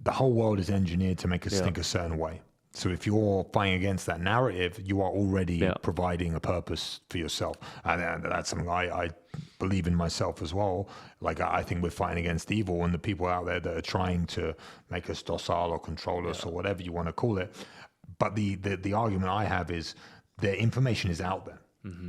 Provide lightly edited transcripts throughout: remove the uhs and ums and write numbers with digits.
the whole world is engineered to make us think a certain way. So if you're fighting against that narrative, you are already providing a purpose for yourself. And that's something I believe in myself as well. Like, I think we're fighting against evil and the people out there that are trying to make us docile or control us or whatever you want to call it. But the argument I have is the information is out there.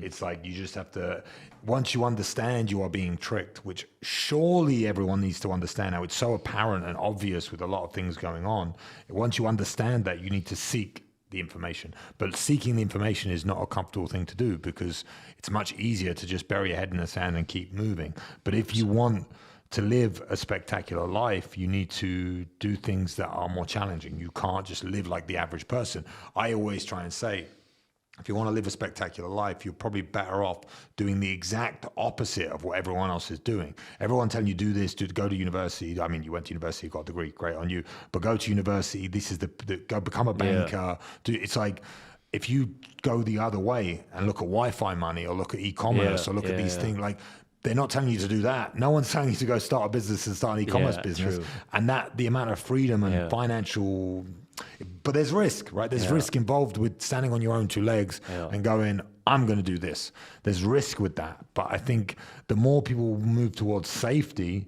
It's like you just have to, once you understand you are being tricked, which surely everyone needs to understand now. It's so apparent and obvious with a lot of things going on. Once you understand that, you need to seek the information. But seeking the information is not a comfortable thing to do, because it's much easier to just bury your head in the sand and keep moving. But if you want to live a spectacular life, you need to do things that are more challenging. You can't just live like the average person. I always try and say, if you want to live a spectacular life, you're probably better off doing the exact opposite of what everyone else is doing. Everyone telling you do this, go to university. I mean, you went to university, got a degree, great on you. But go to university. This is go become a banker. It's like, if you go the other way and look at Wi-Fi money or look at e-commerce or look at these things, like, they're not telling you to do that. No one's telling you to go start a business and start an e-commerce business. True. And that the amount of freedom and financial, but there's risk, right? There's risk involved with standing on your own two legs and going, I'm going to do this. There's risk with that. But I think the more people move towards safety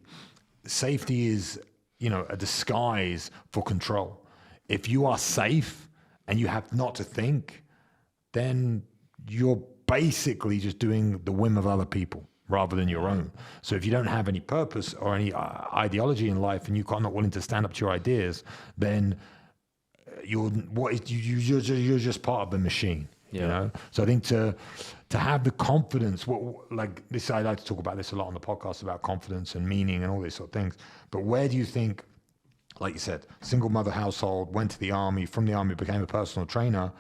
is, a disguise for control. If you are safe and you have not to think, then you're basically just doing the whim of other people rather than your own. So if you don't have any purpose or any ideology in life, and you're not willing to stand up to your ideas, then you're just part of the machine. So I think to have the confidence, like this, I like to talk about this a lot on the podcast, about confidence and meaning and all these sort of things. But where do you think, like you said, single mother household, went to the army, from the army became a personal trainer?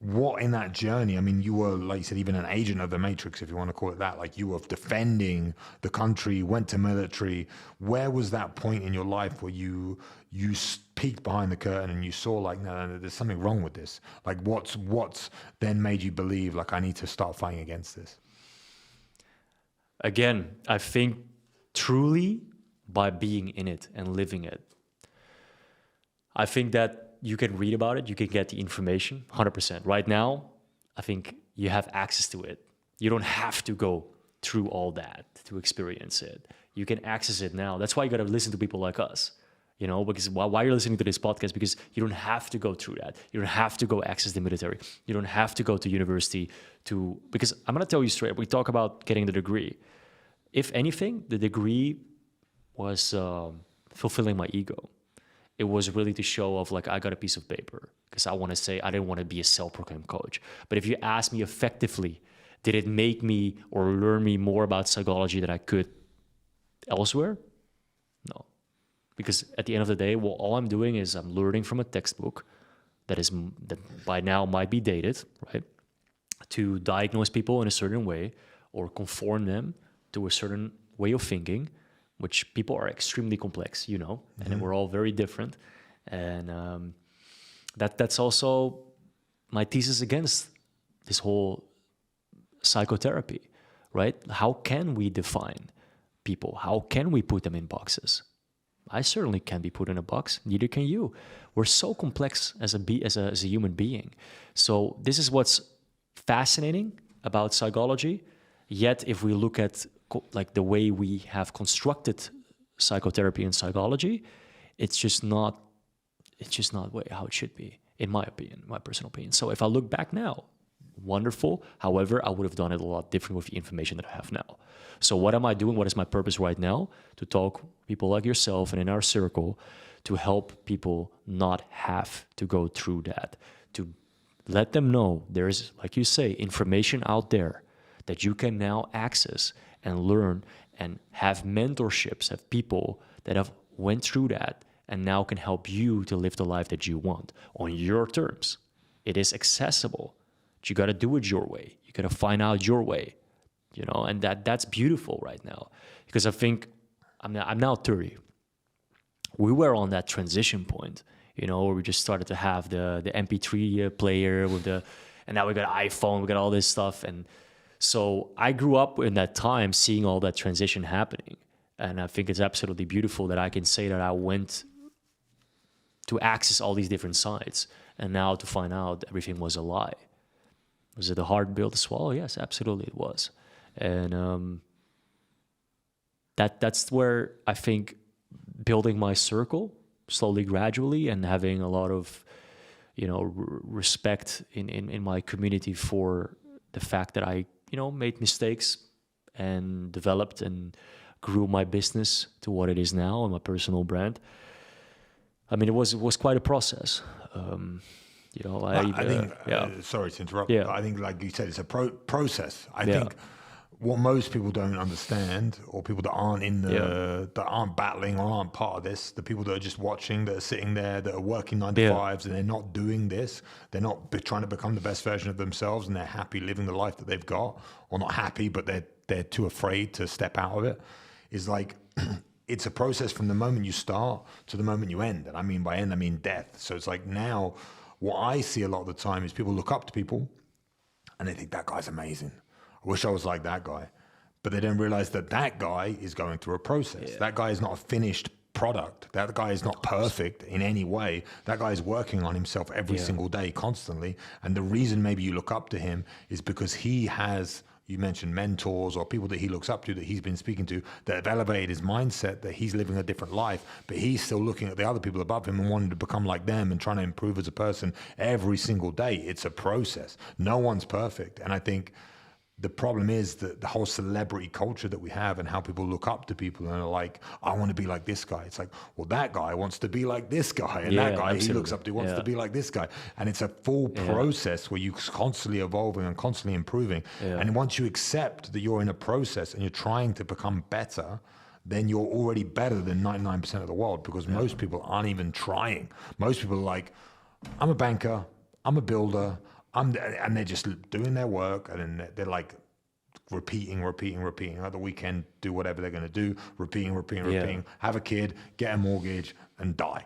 What in that journey, I mean, you were, like you said, even an agent of the Matrix, if you want to call it that, like you were defending the country, went to military. Where was that point in your life where you peeked behind the curtain and you saw, like, no, there's something wrong with this? Like, what's then made you believe, like, I need to start fighting against this? Again, I think truly by being in it and living it. I think that you can read about it, you can get the information, 100%. Right now, I think you have access to it. You don't have to go through all that to experience it. You can access it now. That's why you got to listen to people like us, because why you're listening to this podcast, because you don't have to go through that. You don't have to go access the military. You don't have to go to university because I'm going to tell you straight, we talk about getting the degree. If anything, the degree was fulfilling my ego. It was really to show off, like, I got a piece of paper, because I want to say I didn't want to be a self-proclaimed coach. But if you ask me effectively, did it make me or learn me more about psychology that I could elsewhere? No. Because at the end of the day, all I'm doing is I'm learning from a textbook that by now might be dated, right? To diagnose people in a certain way or conform them to a certain way of thinking, which people are extremely complex, and we're all very different. And that's also my thesis against this whole psychotherapy, right? How can we define people? How can we put them in boxes? I certainly can't be put in a box. Neither can you. We're so complex as a human being. So this is what's fascinating about psychology. Yet, if we look at like the way we have constructed psychotherapy and psychology, it's just not how it should be, in my opinion, my personal opinion. So if I look back now, wonderful. However, I would have done it a lot different with the information that I have now. So what am I doing? What is my purpose right now? To talk people like yourself and in our circle to help people not have to go through that, to let them know there is, like you say, information out there that you can now access and learn and have mentorships, have people that have went through that and now can help you to live the life that you want on your terms. It is accessible, but you got to do it your way. You got to find out your way, and that's beautiful right now, because I think I'm now 30. We were on that transition point, where we just started to have the MP3 player and now we got an iPhone, we got all this stuff. And so I grew up in that time seeing all that transition happening. And I think it's absolutely beautiful that I can say that I went to access all these different sides, and now to find out everything was a lie. Was it a hard pill to swallow? Yes, absolutely it was. And that's where I think building my circle slowly, gradually, and having a lot of, respect in my community for the fact that I, made mistakes and developed and grew my business to what it is now and my personal brand. I mean, it was quite a process. I think, sorry to interrupt, but I think, like you said, it's a process. I think what most people don't understand, or people that aren't in that aren't battling or aren't part of this, the people that are just watching, that are sitting there, that are working 9 to 5s, and they're not doing this, they're not trying to become the best version of themselves, and they're happy living the life that they've got, or not happy, but they're too afraid to step out of it, is like, it's a process from the moment you start to the moment you end. And I mean, by end, I mean death. So it's like, now what I see a lot of the time is people look up to people and they think, that guy's amazing. I wish I was like that guy. But they don't realize that that guy is going through a process. That guy is not a finished product. That guy is not perfect in any way. That guy is working on himself every single day, constantly. And the reason maybe you look up to him is because he has, you mentioned mentors or people that he looks up to, that he's been speaking to, that have elevated his mindset, that he's living a different life, but he's still looking at the other people above him and wanting to become like them and trying to improve as a person every single day. It's a process. No one's perfect. And I think the problem is that the whole celebrity culture that we have, and how people look up to people and are like, I want to be like this guy. It's like, well, that guy wants to be like this guy, and that guy he looks up to wants to be like this guy. And it's a full process where you're constantly evolving and constantly improving. And once you accept that you're in a process and you're trying to become better, then you're already better than 99% of the world, because most people aren't even trying. Most people are like, I'm a banker, I'm a builder, and they're just doing their work, and then they're like repeating. At the weekend, do whatever they're going to do, repeating, have a kid, get a mortgage, and die.